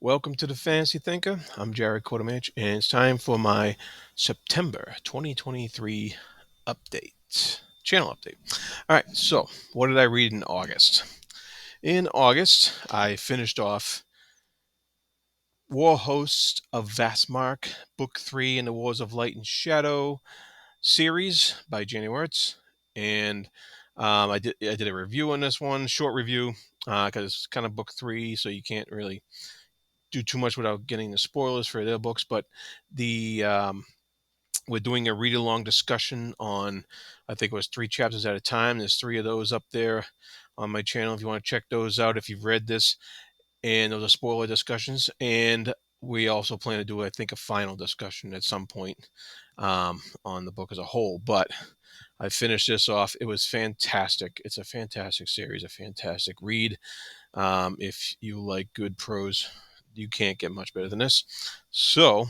Welcome to the Fantasy Thinker. I'm Jared Kodomich, and it's time for my September 2023 channel update. All right, so what did I read in August? In August, I finished off War Host of Vastmark, Book 3 in the Wars of Light and Shadow series by Jenny Wirtz, and I did a review on this one, short review, because it's kind of Book 3, so you can't really do too much without getting the spoilers for their books, but the we're doing a read along discussion on, I think it was 3 chapters at a time. There's 3 of those up there on my channel if you want to check those out if you've read this. And those are spoiler discussions. And we also plan to do, I think, a final discussion at some point on the book as a whole. But I finished this off. It was fantastic. It's a fantastic series, a fantastic read. If you like good prose, you can't get much better than this. So,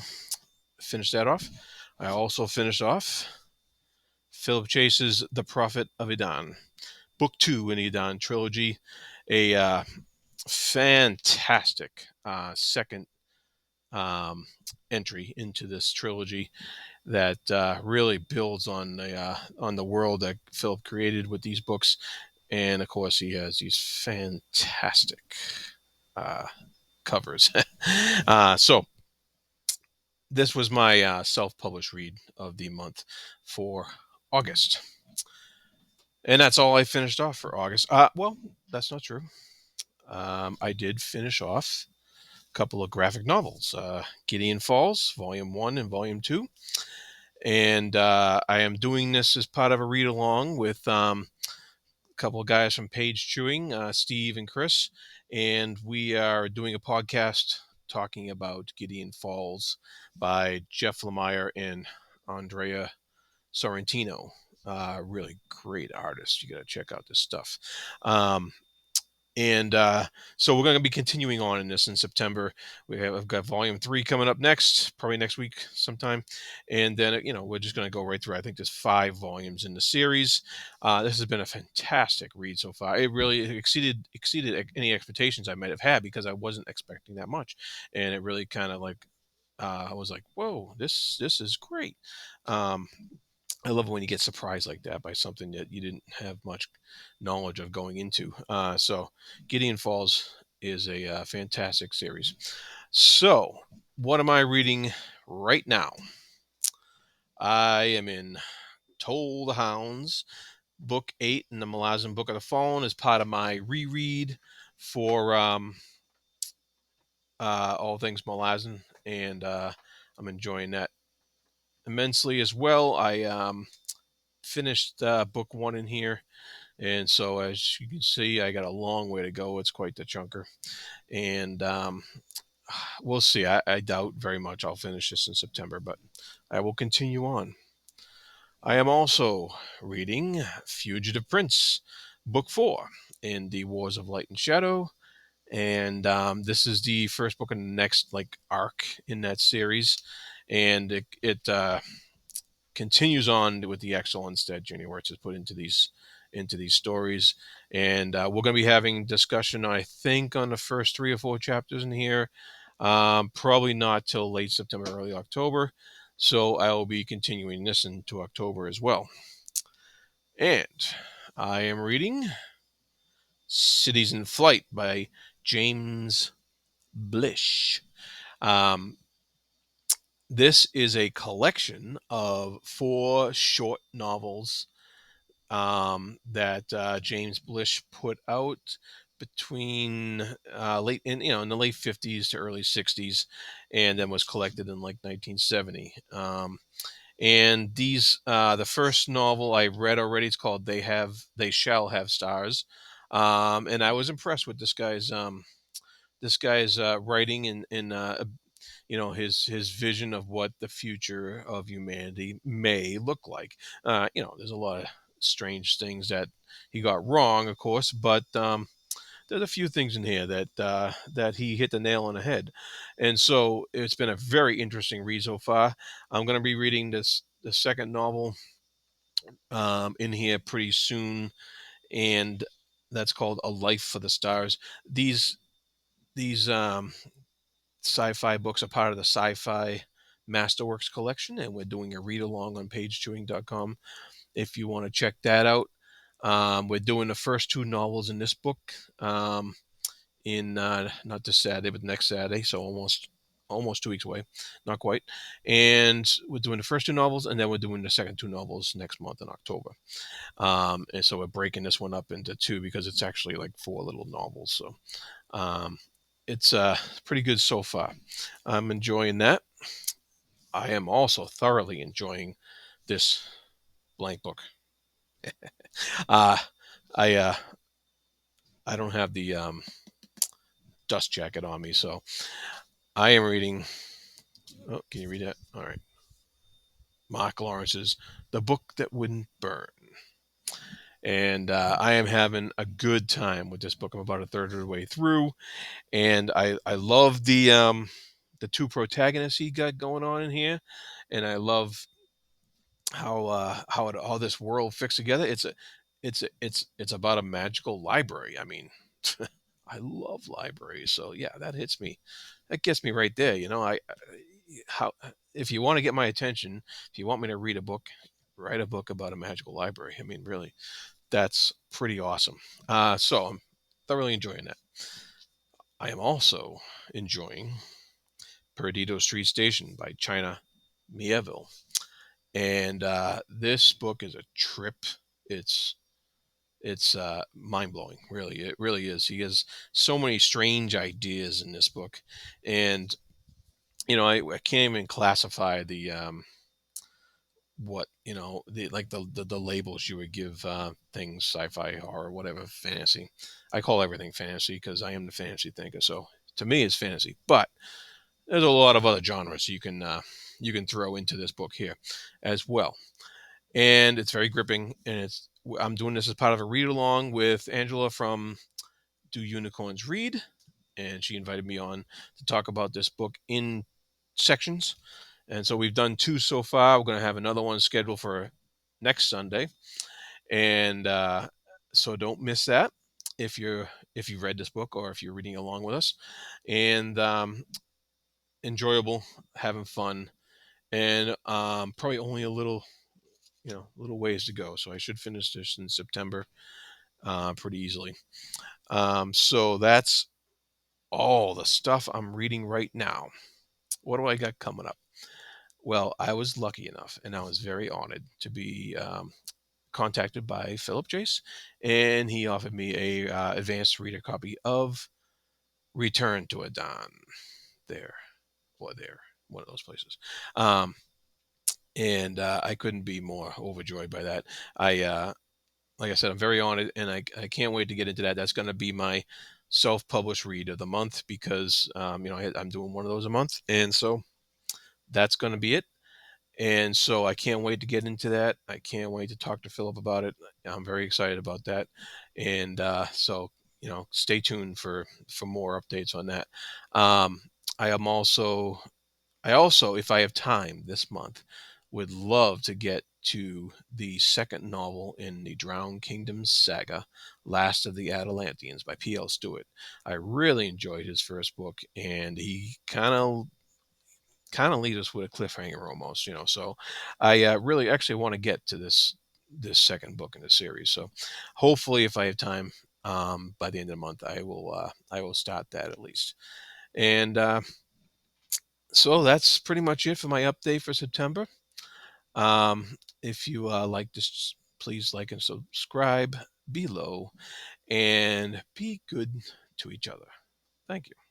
finish that off. I also finished off Philip Chase's The Prophet of Edan, Book 2 in the Edan trilogy. A fantastic second entry into this trilogy that really builds on the world that Philip created with these books. And of course, he has these fantastic covers. So this was my self-published read of the month for August. And that's all I finished off for August. Well, that's not true. I did finish off a couple of graphic novels, Gideon Falls, Volume 1 and Volume 2. And I am doing this as part of a read-along with a couple of guys from Page Chewing, Steve and Chris. And we are doing a podcast talking about Gideon Falls by Jeff Lemire and Andrea Sorrentino. Really great artist. You got to check out this stuff. And so we're going to be continuing on in this in September. I've got Volume 3 coming up next, probably next week sometime. And then, we're just going to go right through. I think there's 5 volumes in the series. This has been a fantastic read so far. It really exceeded any expectations I might have had because I wasn't expecting that much. And it really kind of like, I was like, whoa, this is great. I love it when you get surprised like that by something that you didn't have much knowledge of going into. So Gideon Falls is a fantastic series. So what am I reading right now? I am in Toll the Hounds, Book 8 in the Malazan Book of the Fallen as part of my reread for all things Malazan, and I'm enjoying that immensely as well. I finished Book 1 in here. And so, as you can see, I got a long way to go. It's quite the chunker. And we'll see. I doubt very much I'll finish this in September, but I will continue on. I am also reading Fugitive Prince, Book 4 in the Wars of Light and Shadow. And this is the first book in the next arc in that series. And it continues on with the excellence that Jenny Wirtz has put into these stories. And we're going to be having discussion, I think, on the first 3 or 4 chapters in here. Probably not till late September, early October. So I will be continuing this into October as well. And I am reading Cities in Flight by James Blish. This is a collection of 4 short novels that James Blish put out between in the late 50s to early 60s, and then was collected in 1970. And these the first novel I read already. It's called They Shall Have Stars, and I was impressed with this guy's writing and his vision of what the future of humanity may look like. There's a lot of strange things that he got wrong, of course, but there's a few things in here that he hit the nail on the head. And so it's been a very interesting read so far. I'm going to be reading the second novel in here pretty soon, and that's called A Life for the Stars. These sci-fi books are part of the Sci-Fi Masterworks collection, and we're doing a read along on pagechewing.com if you want to check that out. We're doing the first two novels in this book in not this Saturday, but next Saturday, so almost 2 weeks away, not quite. And we're doing the first two novels, and then we're doing the second two novels next month in October. And so we're breaking this one up into two because it's actually like four little novels. So um, it's pretty good so far. I'm enjoying that. I am also thoroughly enjoying this blank book. Uh, I I don't have the dust jacket on me, so I am reading. Oh, can you read that? All right. Mark Lawrence's The Book That Wouldn't Burn. And I am having a good time with this book. I'm about a third of the way through, and I love the two protagonists he got going on in here, and I love how all this world fits together. It's about a magical library. I mean, I love libraries, so yeah, that hits me. That gets me right there. How if you want to get my attention, if you want me to read a book, write a book about a magical library. I mean, really, that's pretty awesome. So I'm thoroughly enjoying that. I am also enjoying Perdido Street Station by China Mieville. And this book is a trip. It's it's mind blowing. Really, it really is. He has so many strange ideas in this book, and I can't even classify the what the like the labels you would give things sci-fi, horror, whatever, fantasy. I call everything fantasy because I am the fantasy thinker. So to me, it's fantasy, but there's a lot of other genres you can throw into this book here as well, and it's very gripping. And I'm doing this as part of a read along with Angela from Do Unicorns Read, and she invited me on to talk about this book in sections. And so we've done two so far. We're going to have another one scheduled for next Sunday, and so don't miss that if you've read this book or if you're reading along with us. And enjoyable, having fun, and probably only a little ways to go. So I should finish this in September pretty easily. So that's all the stuff I'm reading right now. What do I got coming up? Well, I was lucky enough, and I was very honored to be contacted by Philip Chase, and he offered me a advanced reader copy of Return to Edan. There, or there, one of those places. Um, and I couldn't be more overjoyed by that. Like I said, I'm very honored, and I can't wait to get into that. That's going to be my self-published read of the month because I'm doing one of those a month, and so that's going to be it. And so I can't wait to get into that. I can't wait to talk to Philip about it. I'm very excited about that, and so stay tuned for more updates on that. Um, I am also I also, if I have time this month, would love to get to the second novel in the Drowned Kingdoms saga, Last of the Atalanteans by P.L. Stewart. I really enjoyed his first book, and he kind of leaves us with a cliffhanger almost. So I really actually want to get to this second book in the series. So hopefully, if I have time by the end of the month, I will start that at least. And so that's pretty much it for my update for September. If you like this, please like and subscribe below, and be good to each other. Thank you.